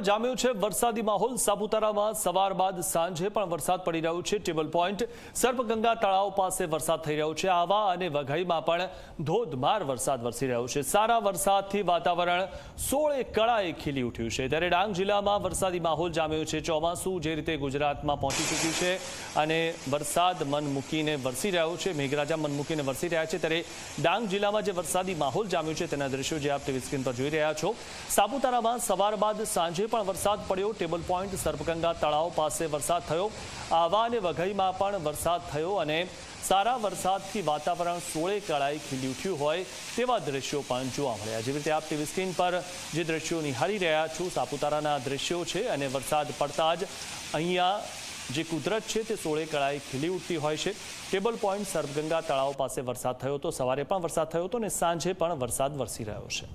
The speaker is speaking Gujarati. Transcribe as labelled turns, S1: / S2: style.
S1: જામ્યો છે વરસાદી માહોલ। સાપુતારામાં સવાર બાદ સાંજે પણ વરસાદ પડી રહ્યો છે। ટેબલ પોઈન્ટ સર્પગંગા તળાવ પાસે વરસાદ થઈ રહ્યો છે। આવા અને વઘઈમાં પણ ધોધમાર વરસાદ વરસી રહ્યો છે। સારા વરસાદથી વાતાવરણ સોળે કળાએ ખીલી ઉઠ્યું છે। ત્યારે ડાંગ જિલ્લામાં વરસાદી માહોલ જામ્યો છે। ચોમાસું જે રીતે ગુજરાતમાં પહોંચી ચૂક્યું છે અને વરસાદ મન મૂકીને વરસી રહ્યો છે, મેઘરાજા મન મૂકીને વરસી રહ્યા છે, ત્યારે ડાંગ જિલ્લામાં જે વરસાદી માહોલ જામ્યો છે તેના દ્રશ્યો જે આપ ટીવી સ્ક્રીન પર જોઈ રહ્યા છો। સાપુતારામાં સવાર બાદ સાંજે પણ વરસાદ પડ્યો। ટેબલ પોઈન્ટ સર્પગંગા તળાવ પાસે વરસાદ થયો। આવા અને વઘઈમાં પણ વરસાદ થયો અને સારા વરસાદથી વાતાવરણ સોળે કળાએ ખીલી ઉઠ્યું હોય તેવા દ્રશ્યો પણ જોવા મળ્યા। જેવી રીતે આપ ટીવી સ્ક્રીન પર જે દ્રશ્યો નિહાળી રહ્યા છો, સાપુતારાના દ્રશ્યો છે અને વરસાદ પડતા જ અહીંયા જે કુદરત છે તે સોળે કળાએ ખીલી ઉઠતી હોય છે। ટેબલ પોઈન્ટ સર્પગંગા તળાવ પાસે વરસાદ થયો તો, સવારે પણ વરસાદ થયો હતો અને સાંજે પણ વરસાદ વરસી રહ્યો છે।